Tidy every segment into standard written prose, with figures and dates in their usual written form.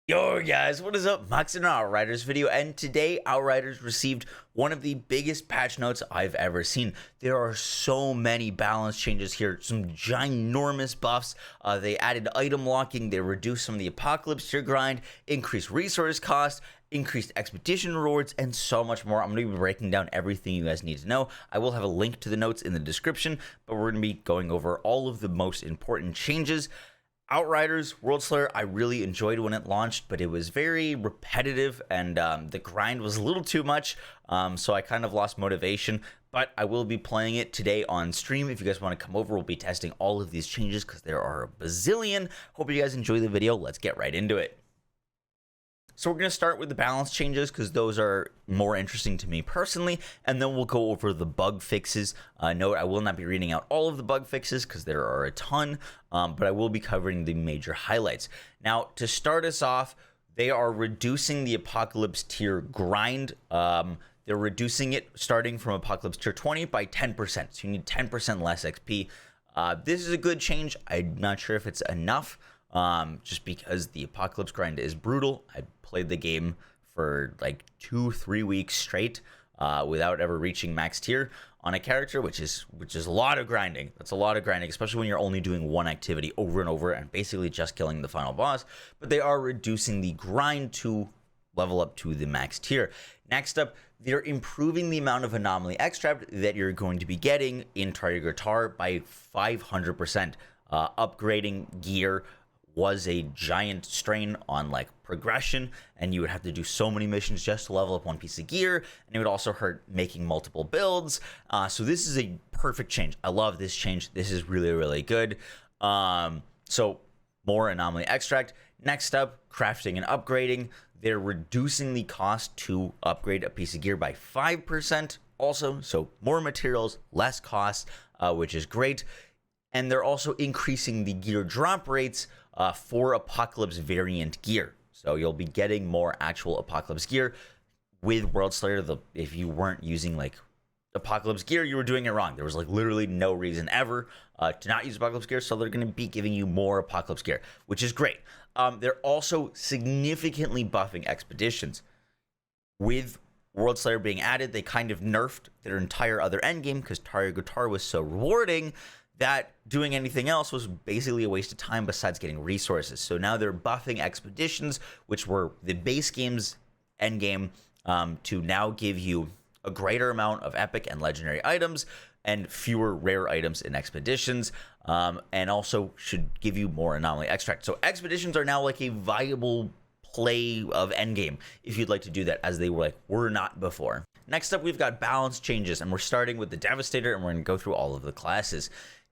Yo guys, what is up? Max in an Outriders video, and today Outriders received one of the biggest patch notes I've ever seen. There are so many balance changes here, some ginormous buffs. They added item locking, they reduced some of the apocalypse tier grind, increased resource cost, increased expedition rewards, and so much more. I'm going to be breaking down everything you guys need to know. I will have a link to the notes in the description, but we're going to be going over all of the most important changes. Outriders Worldslayer, I really enjoyed when it launched, but it was very repetitive and the grind was a little too much, so I kind of lost motivation. But I will be playing it today on stream. If you guys want to come over, we'll be testing all of these changes because there are a bazillion. Hope you guys enjoy the video. Let's get right into it. So we're going to start with the balance changes because those are more interesting to me personally, and then we'll go over the bug fixes. Note, I will not be reading out all of the bug fixes because there are a ton, but I will be covering the major highlights. Now, to start us off, they are reducing the Apocalypse tier grind. They're reducing it starting from Apocalypse tier 20 by 10%, so you need 10% less XP. This is a good change. I'm not sure if it's enough. Just because the Apocalypse grind is brutal. I played the game for like 2-3 weeks straight without ever reaching max tier on a character, which is a lot of grinding. That's a lot of grinding, especially when you're only doing one activity over and over and basically just killing the final boss. But they are reducing the grind to level up to the max tier. Next up, they're improving the amount of anomaly extract that you're going to be getting in Target Guitar by 500%. Upgrading gear was a giant strain on like progression, and you would have to do so many missions just to level up one piece of gear, and it would also hurt making multiple builds. So this is a perfect change. I love this change. This is really good. So more anomaly extract. Next up, crafting and upgrading. They're reducing the cost to upgrade a piece of gear by 5% also, so more materials, less cost, which is great. And they're also increasing the gear drop rates for Apocalypse variant gear. So you'll be getting more actual Apocalypse gear with Worldslayer. If you weren't using like Apocalypse gear, you were doing it wrong. There was like literally no reason ever to not use Apocalypse gear. So they're going to be giving you more Apocalypse gear, which is great. They're also significantly buffing expeditions. With Worldslayer being added, they kind of nerfed their entire other endgame because Target Guitar was so rewarding that doing anything else was basically a waste of time besides getting resources. So now they're buffing expeditions, which were the base game's endgame, to now give you a greater amount of epic and legendary items and fewer rare items in expeditions, and also should give you more anomaly extract. So expeditions are now like a viable play of endgame if you'd like to do that, as they were not before. Next up, we've got balance changes, and we're starting with the Devastator, and we're going to go through all of the classes.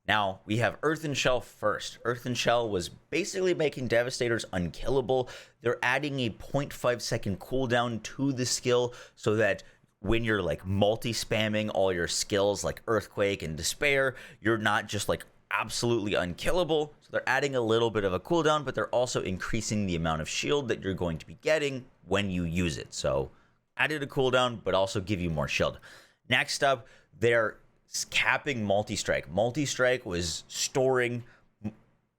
Now, we have Earth and Shell first. Earth and Shell was basically making Devastators unkillable. They're adding a 0.5 second cooldown to the skill so that when you're like multi-spamming all your skills like Earthquake and Despair, you're not just like absolutely unkillable. So they're adding a little bit of a cooldown, but they're also increasing the amount of shield that you're going to be getting when you use it. So added a cooldown, but also give you more shield. Next up, they're capping multi-strike. Multi-strike was storing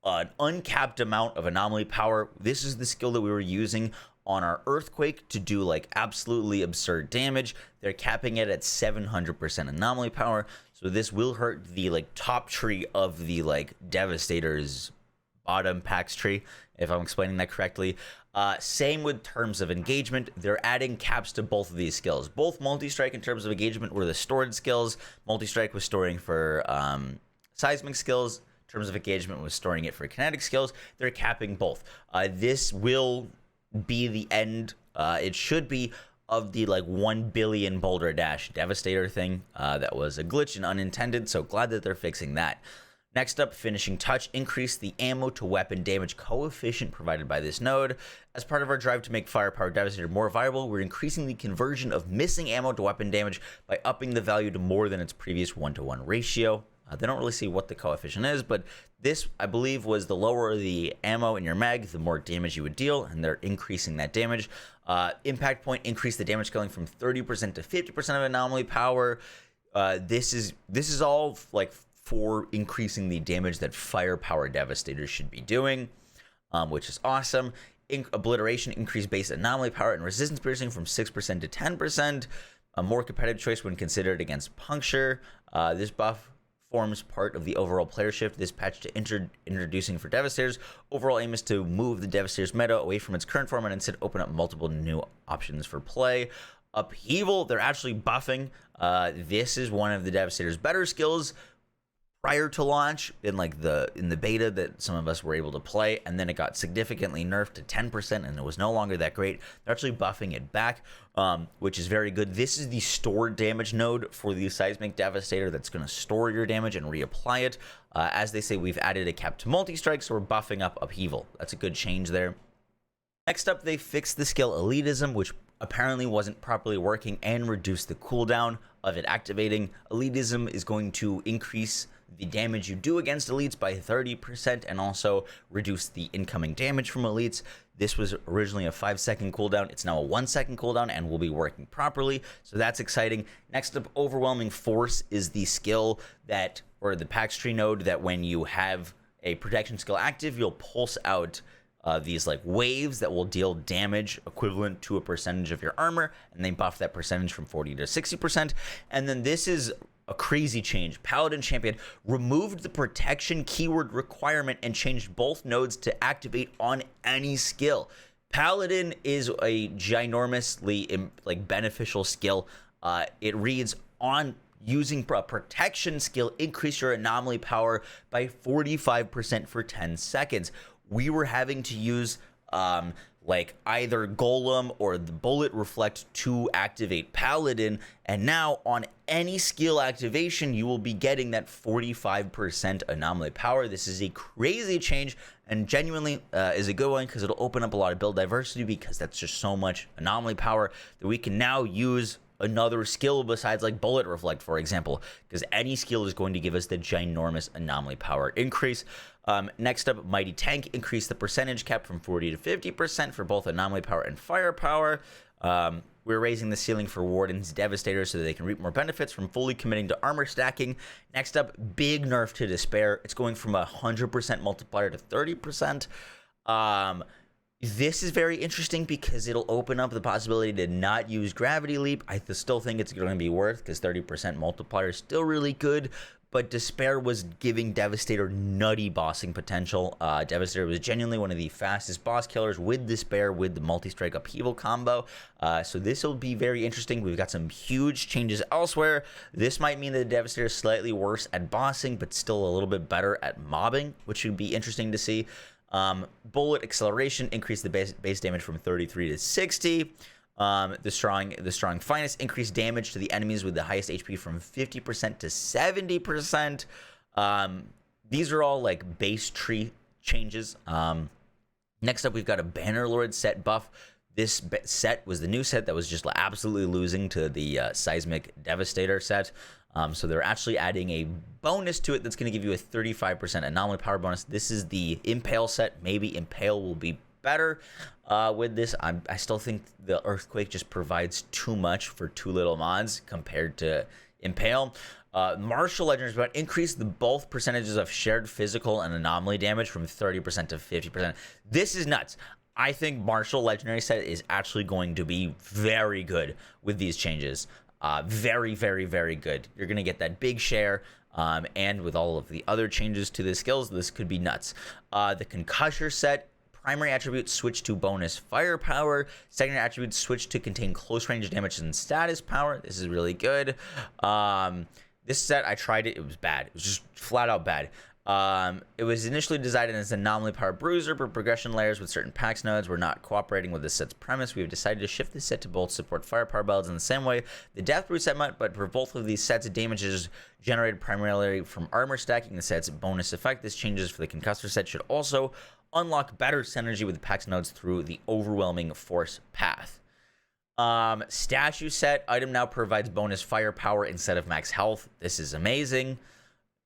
an uncapped amount of anomaly power. This is the skill that we were using on our Earthquake to do like absolutely absurd damage. They're capping it at 700% anomaly power. So this will hurt the like top tree of the like Devastator's bottom packs tree, if I'm explaining that correctly. Same with terms of engagement. They're adding caps to both of these skills. Both multi-strike and terms of engagement were the stored skills. Multi-strike was storing for seismic skills. Terms of engagement was storing it for kinetic skills. They're capping both. This will be the end, it should be, of the like 1 billion Boulder Dash Devastator thing. That was a glitch and unintended, so glad that they're fixing that. Next up, Finishing Touch. Increase the ammo to weapon damage coefficient provided by this node. As part of our drive to make Firepower Devastator more viable, we're increasing the conversion of missing ammo to weapon damage by upping the value to more than its previous 1-to-1 ratio. They don't really see what the coefficient is, but this, I believe, was the lower the ammo in your mag, the more damage you would deal, and they're increasing that damage. Impact Point increased the damage scaling from 30% to 50% of anomaly power. This is all like for increasing the damage that Firepower Devastators should be doing, which is awesome. Obliteration increased base anomaly power and resistance piercing from 6% to 10%. A more competitive choice when considered against Puncture. This buff forms part of the overall player shift this patch to introducing for Devastators. Overall aim is to move the Devastators meta away from its current form and instead open up multiple new options for play. Upheaval, they're actually buffing. This is one of the Devastators' better skills prior to launch in the beta that some of us were able to play, and then it got significantly nerfed to 10% and it was no longer that great. They're actually buffing it back, which is very good. This is the stored damage node for the Seismic Devastator that's going to store your damage and reapply it. As they say, we've added a cap to multi-strike, so we're buffing up Upheaval. That's a good change there. Next up, they fixed the skill Elitism, which apparently wasn't properly working, and reduced the cooldown of it activating. Elitism is going to increase the damage you do against elites by 30% and also reduce the incoming damage from elites. This was originally a 5-second cooldown. It's now a 1-second cooldown and will be working properly, so that's exciting. Next up, Overwhelming Force is the skill that, or the Pax Tree node, that when you have a protection skill active, you'll pulse out these like waves that will deal damage equivalent to a percentage of your armor, and they buff that percentage from 40 to 60%. And then this is a crazy change. Paladin Champion removed the protection keyword requirement and changed both nodes to activate on any skill. Paladin is a ginormously beneficial skill. It reads, on using a protection skill, increase your anomaly power by 45% for 10 seconds. We were having to use either Golem or the Bullet Reflect to activate Paladin, and now on any skill activation you will be getting that 45% anomaly power. This is a crazy change and genuinely is a good one because it'll open up a lot of build diversity, because that's just so much anomaly power that we can now use another skill besides like Bullet Reflect, for example, because any skill is going to give us the ginormous anomaly power increase. Next up, Mighty Tank increased the percentage cap from 40 to 50% for both anomaly power and firepower. We're raising the ceiling for Warden's Devastator so that they can reap more benefits from fully committing to armor stacking. Next up, big nerf to Despair. It's going from 100% multiplier to 30%. This is very interesting because it'll open up the possibility to not use Gravity Leap. I still think it's going to be worth, because 30% multiplier is still really good, but Despair was giving Devastator nutty bossing potential. Devastator was genuinely one of the fastest boss killers with Despair, with the multi-strike Upheaval combo. So this will be very interesting. We've got some huge changes elsewhere. This might mean that the Devastator is slightly worse at bossing, but still a little bit better at mobbing, which would be interesting to see. Bullet Acceleration increased the base damage from 33 to 60. The strong Finest increased damage to the enemies with the highest HP from 50% to 70%. These are all like base tree changes. Next up, we've got a Bannerlord set buff. This set was the new set that was just absolutely losing to the Seismic Devastator set. So they're actually adding a bonus to it that's going to give you a 35% anomaly power bonus. This is the Impale set. Maybe Impale will be better with this. I still think the Earthquake just provides too much for too little mods compared to Impale. Martial Legendaries but increase both percentages of shared physical and anomaly damage from 30% to 50%. This is nuts. I think Martial Legendary set is actually going to be very good with these changes. Very, very, very good. You're going to get that big share, and with all of the other changes to the skills, this could be nuts. The Concussor set, primary attributes switch to bonus firepower. Secondary attributes switch to contain close range damage and status power. This is really good. This set, I tried it. It was bad. It was just flat out bad. It was initially designed as an anomaly power bruiser, but progression layers with certain Pax nodes were not cooperating with the set's premise. We have decided to shift the set to both support firepower builds in the same way the Death Brew set might, but for both of these sets, damage is generated primarily from armor stacking the set's bonus effect. This changes for the Concussor set should also unlock better synergy with the Pax nodes through the Overwhelming Force path. Statue set, item now provides bonus firepower instead of max health. This is amazing.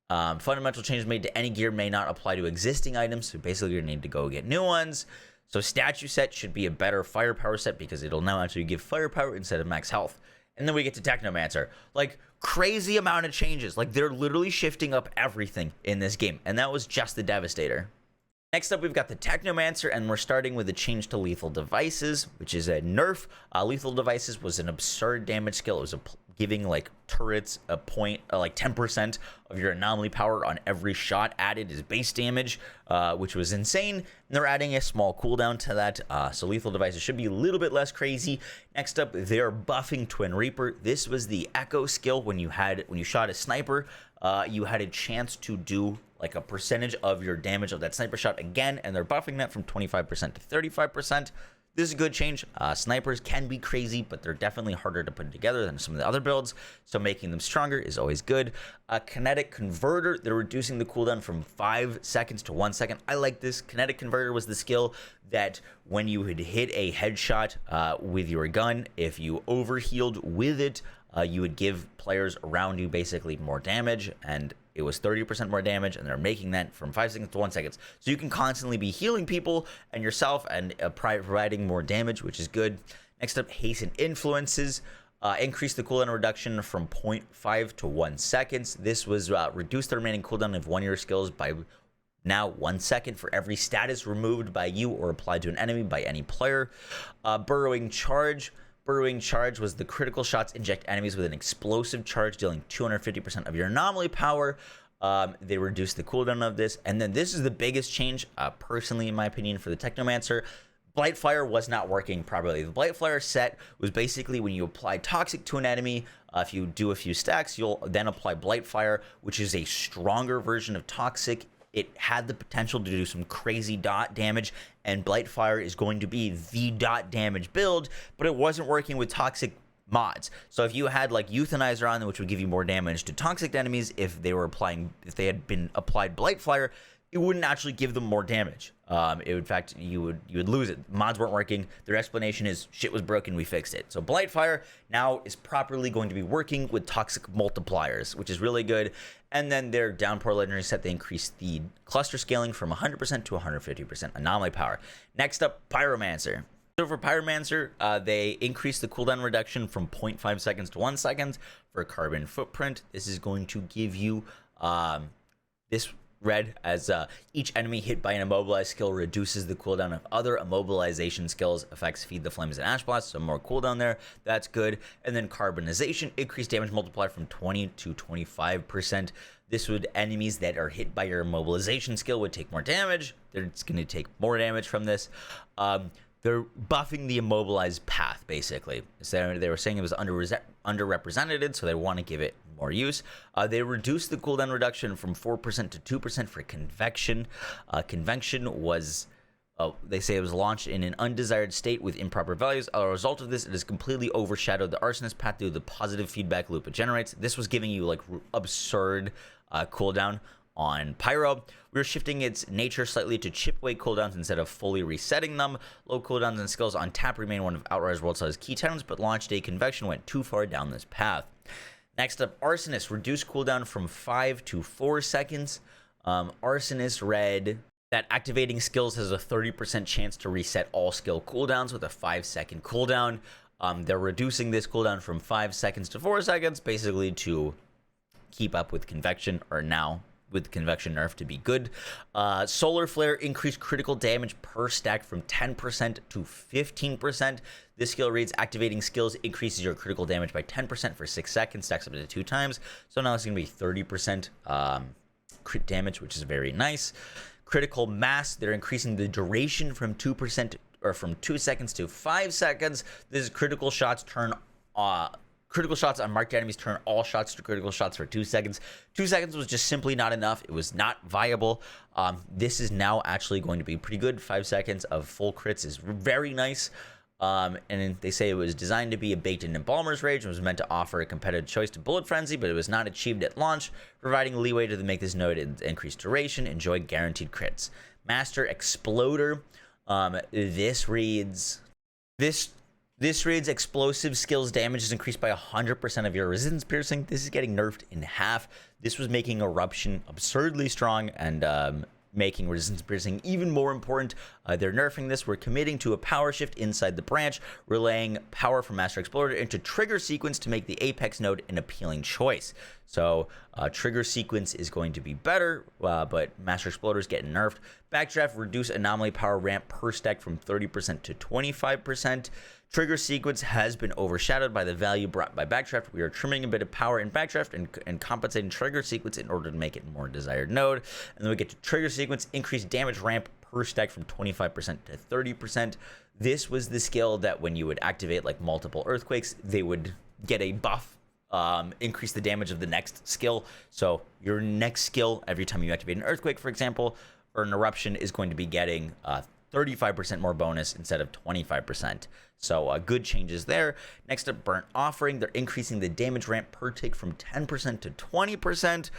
Fundamental changes made to any gear may not apply to existing items, so basically you need to go get new ones. So statue set should be a better firepower set because it'll now actually give firepower instead of max health. And then we get to Technomancer. Like, crazy amount of changes. Like, they're literally shifting up everything in this game, and that was just the Devastator. Next up, we've got the Technomancer, and we're starting with a change to lethal devices, which is a nerf. Lethal devices was an absurd damage skill. It was giving like turrets a point, like 10% of your anomaly power on every shot added as base damage, which was insane. And they're adding a small cooldown to that, so lethal devices should be a little bit less crazy. Next up, they're buffing Twin Reaper. This was the echo skill. When you shot a sniper, you had a chance to do like a percentage of your damage of that sniper shot again, and they're buffing that from 25% to 35%. This is a good change. Snipers can be crazy, but they're definitely harder to put together than some of the other builds, so making them stronger is always good. Kinetic Converter, they're reducing the cooldown from 5 seconds to 1 second. I like this. Kinetic Converter was the skill that when you had hit a headshot with your gun, if you overhealed with it, you would give players around you basically more damage, and it was 30% more damage, and they're making that from 5 seconds to 1 second. So you can constantly be healing people and yourself and providing more damage, which is good. Next up, Hasten Influences. Increase the cooldown reduction from 0.5 to 1 second. This was reduce the remaining cooldown of one of your skills by now 1 second for every status removed by you or applied to an enemy by any player. Burrowing Charge. Burrowing Charge was the critical shots inject enemies with an explosive charge, dealing 250% of your anomaly power. They reduced the cooldown of this. And then this is the biggest change, personally, in my opinion, for the Technomancer. Blightfire was not working properly. The Blightfire set was basically when you apply Toxic to an enemy, if you do a few stacks, you'll then apply Blightfire, which is a stronger version of Toxic. It had the potential to do some crazy dot damage, and Blightfire is going to be the dot damage build, but it wasn't working with Toxic mods. So if you had like Euthanizer on them, which would give you more damage to Toxic enemies, if they had been applied Blightfire, it wouldn't actually give them more damage. In fact, you would lose it. Mods weren't working. Their explanation is shit was broken, we fixed it. So Blightfire now is properly going to be working with Toxic multipliers, which is really good. And then their Downpour legendary set, they increased the cluster scaling from 100% to 150% anomaly power. Next up, Pyromancer. So for Pyromancer, they increased the cooldown reduction from 0.5 seconds to 1 second for Carbon Footprint. This is going to give you this red as each enemy hit by an immobilized skill reduces the cooldown of other immobilization skills. Effects Feed the Flames and Ash Blast, so more cooldown there. That's good. And then Carbonization, increased damage multiplier from 20 to 25%. This would, enemies that are hit by your immobilization skill would take more damage. They're going to take more damage from this. They're buffing the immobilized path, basically. So they were saying it was underrepresented, so they want to give it more use. They reduced the cooldown reduction from 4% to 2% for Convection. Convection was, they say it was launched in an undesired state with improper values. As a result of this, it has completely overshadowed the Arsonist path due to the positive feedback loop it generates. This was giving you like absurd cooldown on Pyro. We're shifting its nature slightly to chip away cooldowns instead of fully resetting them. Low cooldowns and skills on tap remain one of Outriders Worldslayer's key tenets, but launch day Convection went too far down this path. Next up, Arsonist. Reduced cooldown from 5 to 4 seconds. Arsonist read that activating skills has a 30% chance to reset all skill cooldowns with a 5-second cooldown. They're reducing this cooldown from 5 seconds to 4 seconds, basically to keep up with Convection, or now with Convection nerf to be good. Solar Flare increased critical damage per stack from 10% to 15%. This skill reads, activating skills increases your critical damage by 10% for 6 seconds, stacks up to 2 times. So now it's going to be 30% crit damage, which is very nice. Critical Mass, they're increasing the duration from 2% or from 2 seconds to 5 seconds. This is critical shots critical shots on marked enemies turn all shots to critical shots for 2 seconds. 2 seconds was just simply not enough. It was not viable. This is now actually going to be pretty good. 5 seconds of full crits is very nice. And they say it was designed to be a baked-in Embalmer's Rage and was meant to offer a competitive choice to Bullet Frenzy, but it was not achieved at launch, providing leeway to make this node increased duration. Enjoy guaranteed crits. Master Exploder. This reads explosive skills damage is increased by 100% of your resistance piercing. This is getting nerfed in half. This was making Eruption absurdly strong and making resistance piercing even more important. They're nerfing this. We're committing to a power shift inside the branch, relaying power from Master Explorer into Trigger Sequence to make the Apex node an appealing choice. So Trigger Sequence is going to be better, but Master Explorer is getting nerfed. Backdraft, reduce anomaly power ramp per stack from 30% to 25%. Trigger Sequence has been overshadowed by the value brought by Backdraft. We are trimming a bit of power in Backdraft and compensating Trigger Sequence in order to make it a more desired node. And then we get to Trigger Sequence, increase damage ramp per stack from 25% to 30%. This was the skill that when you would activate like multiple earthquakes, they would get a buff, increase the damage of the next skill. So your next skill, every time you activate an earthquake, for example, or an eruption, is going to be getting 35% more bonus instead of 25%. So good changes there. Next up, Burnt Offering. They're increasing the damage ramp per tick from 10% to 20%.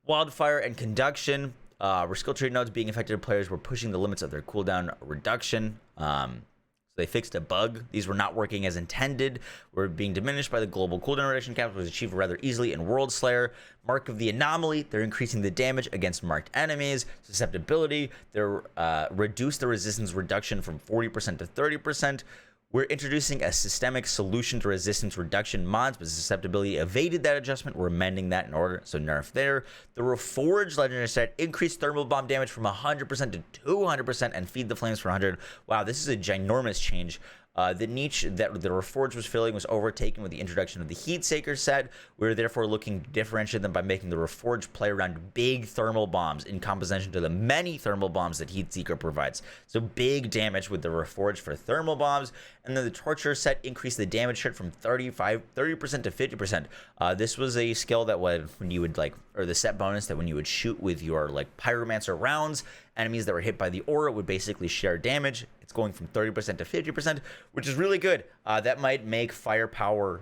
Wildfire and Conduction. Were skill tree nodes being affected players were pushing the limits of their cooldown reduction. So they fixed a bug. These were not working as intended. Were being diminished by the global cooldown reduction cap, was achieved rather easily in Worldslayer. Mark of the Anomaly. They're increasing the damage against marked enemies. Susceptibility. They're reduced the resistance reduction from 40% to 30%. We're introducing a systemic solution to resistance reduction mods, but susceptibility evaded that adjustment. We're amending that in order, so nerf there. The Reforged legendary set increased thermal bomb damage from 100% to 200% and feed the flames for 100. Wow, this is a ginormous change. The niche that the Reforged was filling was overtaken with the introduction of the Heatseeker set. We're therefore looking to differentiate them by making the Reforged play around big thermal bombs in comparison to the many thermal bombs that Heatseeker provides. So big damage with the Reforged for thermal bombs. And then the Torture set increased the damage share from 30% to 50%. This was a skill that when you would or the set bonus that when you would shoot with your Pyromancer rounds, enemies that were hit by the aura would basically share damage. It's going from 30% to 50%, which is really good. That might make firepower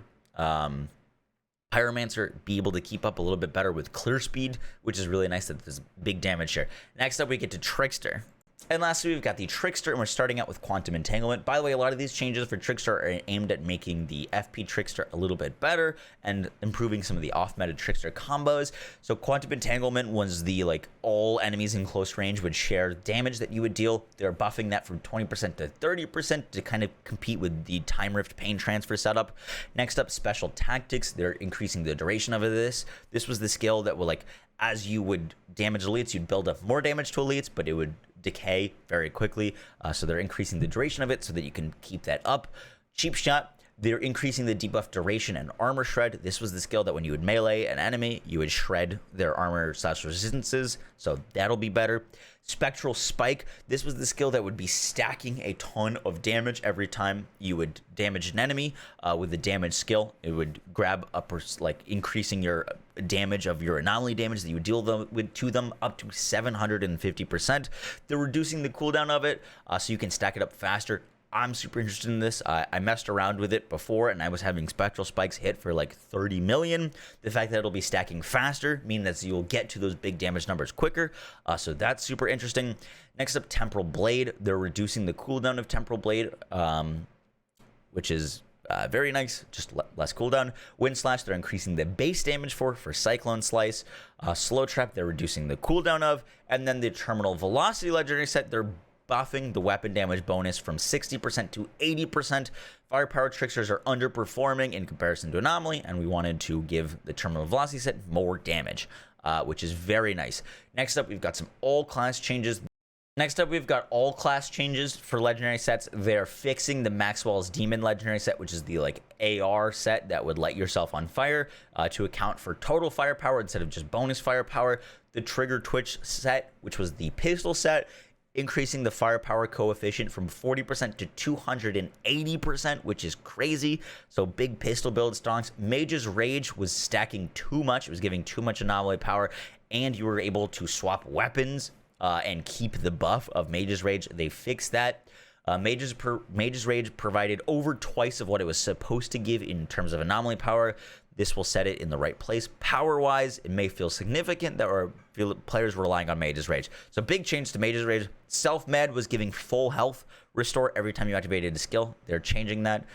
Pyromancer be able to keep up a little bit better with clear speed, which is really nice that there's big damage share. Next up, we get to Trickster. And lastly, we've got the Trickster, and we're starting out with Quantum Entanglement. By the way, a lot of these changes for Trickster are aimed at making the FP Trickster a little bit better and improving some of the off-meta Trickster combos. So Quantum Entanglement was the, all enemies in close range would share damage that you would deal. They're buffing that from 20% to 30% to kind of compete with the Time Rift Pain Transfer setup. Next up, Special Tactics. They're increasing the duration of this. This was the skill that will, as you would damage elites, you'd build up more damage to elites, but it would decay very quickly, so they're increasing the duration of it so that you can keep that up. Cheap Shot, they're increasing the debuff duration and armor shred. This was the skill that when you would melee an enemy, you would shred their armor / resistances, so that'll be better. Spectral Spike, this was the skill that would be stacking a ton of damage every time you would damage an enemy with the damage skill. It would grab up, increasing your damage of your anomaly damage that you would deal to them up to 750%. They're reducing the cooldown of it so you can stack it up faster. I'm super interested in this. I messed around with it before, and I was having Spectral Spikes hit for 30 million. The fact that it'll be stacking faster means that you'll get to those big damage numbers quicker. So that's super interesting. Next up, Temporal Blade. They're reducing the cooldown of Temporal Blade, which is very nice, just less cooldown. Wind Slash, they're increasing the base damage for Cyclone Slice. Slow Trap, they're reducing the cooldown of. And then the Terminal Velocity legendary set, they're buffing the weapon damage bonus from 60% to 80%. Firepower Tricksters are underperforming in comparison to Anomaly, and we wanted to give the Terminal Velocity set more damage, which is very nice. Next up, we've got some all-class changes. Next up, we've got all-class changes for legendary sets. They're fixing the Maxwell's Demon legendary set, which is the AR set that would light yourself on fire to account for total firepower instead of just bonus firepower. The Trigger Twitch set, which was the pistol set, increasing the firepower coefficient from 40% to 280%, which is crazy. So big pistol build stonks. Mage's Rage was stacking too much. It was giving too much anomaly power, and you were able to swap weapons and keep the buff of Mage's Rage. They fixed that. Mage's Rage provided over twice of what it was supposed to give in terms of anomaly power. This will set it in the right place. Power-wise, it may feel significant that players were relying on Mage's Rage. So big change to Mage's Rage. Self-Med was giving full health restore every time you activated a skill. They're changing that.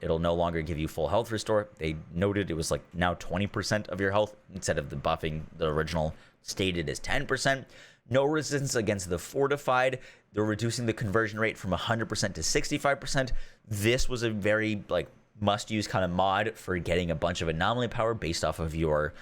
It'll no longer give you full health restore. They noted it was now 20% of your health instead of the buffing the original stated as 10%. No resistance against the fortified. They're reducing the conversion rate from 100% to 65%. This was a very like must-use kind of mod for getting a bunch of anomaly power based off of your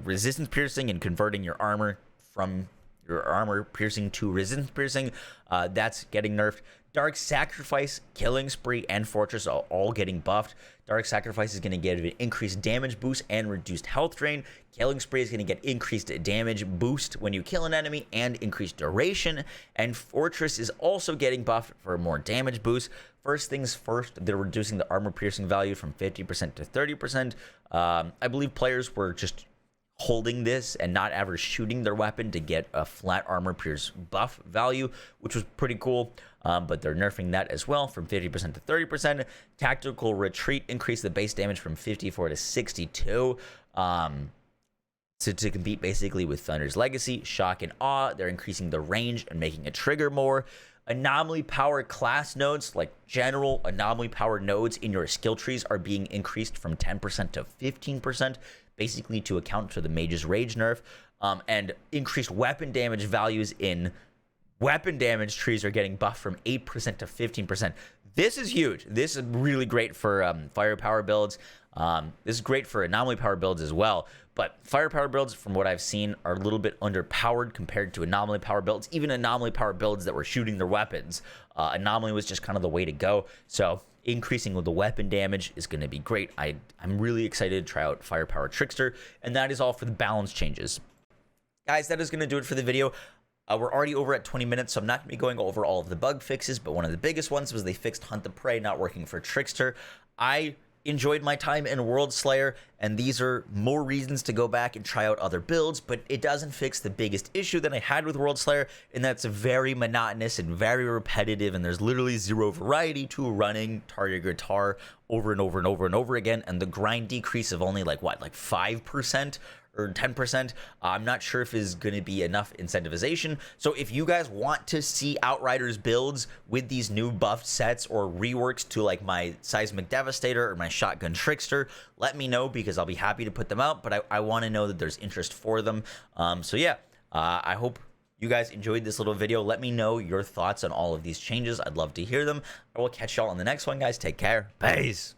resistance piercing and converting your armor from your armor piercing to resistance piercing. That's getting nerfed. Dark Sacrifice, Killing Spree, and Fortress are all getting buffed. Dark Sacrifice is going to get an increased damage boost and reduced health drain. Killing Spree is going to get increased damage boost when you kill an enemy and increased duration. And Fortress is also getting buffed for more damage boost. First things first, they're reducing the armor piercing value from 50% to 30%. I believe players were just holding this and not ever shooting their weapon to get a flat armor pierce buff value, which was pretty cool. But they're nerfing that as well from 50% to 30%. Tactical Retreat increased the base damage from 54 to 62. To compete basically with Thunder's Legacy. Shock and Awe, they're increasing the range and making it trigger more. Anomaly power class nodes, like general anomaly power nodes in your skill trees, are being increased from 10% to 15%, basically to account for the Mage's Rage nerf. And increased weapon damage values in weapon damage trees are getting buffed from 8% to 15%. This is huge. This is really great for firepower builds. This is great for anomaly power builds as well. But firepower builds, from what I've seen, are a little bit underpowered compared to anomaly power builds. Even anomaly power builds that were shooting their weapons, anomaly was just kind of the way to go. So increasing with the weapon damage is going to be great. I'm really excited to try out Firepower Trickster, and that is all for the balance changes. Guys, that is going to do it for the video. We're already over at 20 minutes, so I'm not going to be going over all of the bug fixes, but one of the biggest ones was they fixed Hunt the Prey not working for Trickster. I enjoyed my time in Worldslayer, and these are more reasons to go back and try out other builds, but it doesn't fix the biggest issue that I had with Worldslayer, and that's very monotonous and very repetitive, and there's literally zero variety to running Target Guitar over and over and over and over again, and the grind decrease of only like 5% or 10%. I'm not sure if is going to be enough incentivization. So if you guys want to see Outriders builds with these new buffed sets or reworks to like my Seismic Devastator or my Shotgun Trickster, let me know, because I'll be happy to put them out, but I want to know that there's interest for them. So yeah, I hope you guys enjoyed this little video. Let me know your thoughts on all of these changes. I'd love to hear them. I will catch y'all on the next one, guys. Take care. Peace.